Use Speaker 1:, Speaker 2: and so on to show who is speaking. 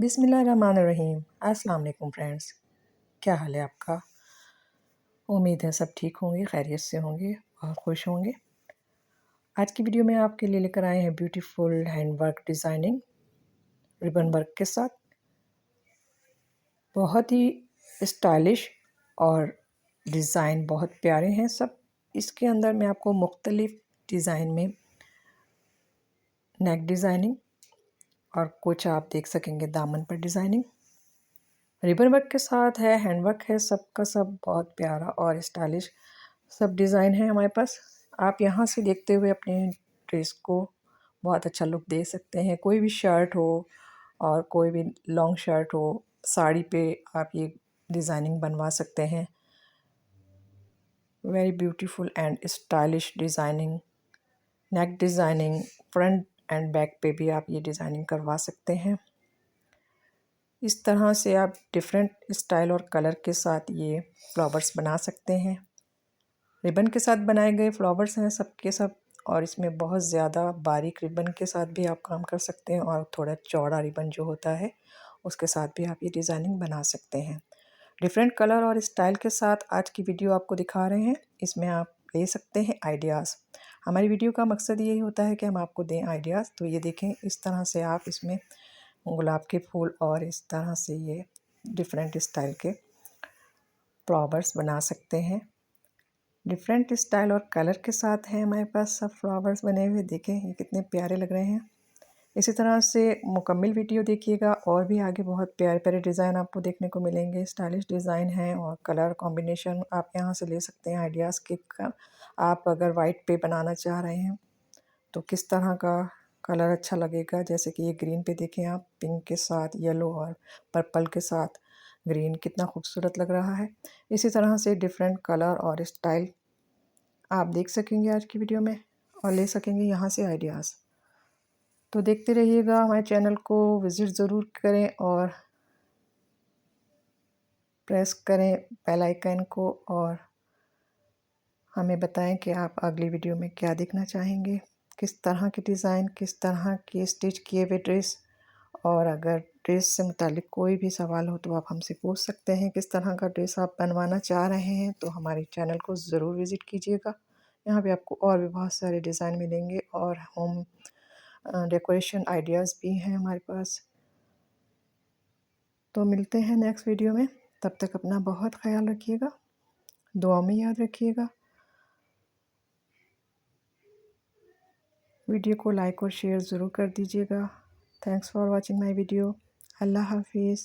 Speaker 1: बिस्मिल्लाहिर्रहमानिर्रहीम। अस्सलाम वालेकुम फ्रेंड्स, क्या हाल है आपका? उम्मीद है सब ठीक होंगे, खैरियत से होंगे और खुश होंगे। आज की वीडियो में आपके लिए लेकर आए हैं beautiful hand work designing ribbon work के साथ। बहुत ही स्टाइलिश और डिज़ाइन बहुत प्यारे हैं सब। इसके अंदर मैं आपको मुख्तलिफ डिज़ाइन में नेक डिज़ाइनिंग और कुछ आप देख सकेंगे दामन पर डिज़ाइनिंग रिबन वर्क के साथ है, हैंड वर्क है, सबका सब बहुत प्यारा और स्टाइलिश सब डिज़ाइन है हमारे पास। आप यहाँ से देखते हुए अपने ड्रेस को बहुत अच्छा लुक दे सकते हैं। कोई भी शर्ट हो और कोई भी लॉन्ग शर्ट हो, साड़ी पे आप ये डिज़ाइनिंग बनवा सकते हैं। Very beautiful and stylish designing, neck designing, front end back पे भी आप ये डिज़ाइनिंग करवा सकते हैं। इस तरह से आप डिफरेंट स्टाइल और कलर के साथ ये फ्लावर्स बना सकते हैं। रिबन के साथ बनाए गए फ्लावर्स हैं सब के सब, और इसमें बहुत ज़्यादा बारीक रिबन के साथ भी आप काम कर सकते हैं और थोड़ा चौड़ा रिबन जो होता है उसके साथ भी आप ये डिज़ाइनिंग बना सकते हैं। डिफरेंट कलर और स्टाइल के साथ आज की वीडियो आपको दिखा रहे हैं। इसमें आप ले सकते हैं आइडियाज़। हमारी वीडियो का मकसद यही होता है कि हम आपको दें आइडियाज़। तो ये देखें, इस तरह से आप इसमें गुलाब के फूल और इस तरह से ये डिफरेंट स्टाइल के फ्लावर्स बना सकते हैं। डिफरेंट स्टाइल और कलर के साथ हैं हमारे पास सब फ्लावर्स बने हुए। देखें ये कितने प्यारे लग रहे हैं। इसी तरह से मुकम्मल वीडियो देखिएगा, और भी आगे बहुत प्यारे प्यारे डिज़ाइन आपको देखने को मिलेंगे। स्टाइलिश डिज़ाइन हैं और कलर कॉम्बिनेशन आप यहाँ से ले सकते हैं आइडियाज़ के का। आप अगर वाइट पे बनाना चाह रहे हैं तो किस तरह का कलर अच्छा लगेगा, जैसे कि ये ग्रीन पे देखें आप, पिंक के साथ येलो और पर्पल के साथ ग्रीन कितना खूबसूरत लग रहा है। इसी तरह से डिफरेंट कलर और स्टाइल आप देख सकेंगे आज की वीडियो में और ले सकेंगे यहाँ से आइडियाज़। तो देखते रहिएगा, हमारे चैनल को विज़िट ज़रूर करें और प्रेस करें बेल आइकन को, और हमें बताएं कि आप अगली वीडियो में क्या देखना चाहेंगे, किस तरह के डिज़ाइन, किस तरह के स्टिच किए हुए ड्रेस। और अगर ड्रेस से मुतालिक कोई भी सवाल हो तो आप हमसे पूछ सकते हैं। किस तरह का ड्रेस आप बनवाना चाह रहे हैं तो हमारे चैनल को ज़रूर विज़िट कीजिएगा। यहाँ पे आपको और भी बहुत सारे डिज़ाइन मिलेंगे और होम डेकोरेशन आइडियाज़ भी हैं हमारे पास। तो मिलते हैं नेक्स्ट वीडियो में, तब तक अपना बहुत ख्याल रखिएगा, दुआ में याद रखिएगा। वीडियो को लाइक और शेयर ज़रूर कर दीजिएगा। Thanks for watching my video. अल्लाह हाफिज़।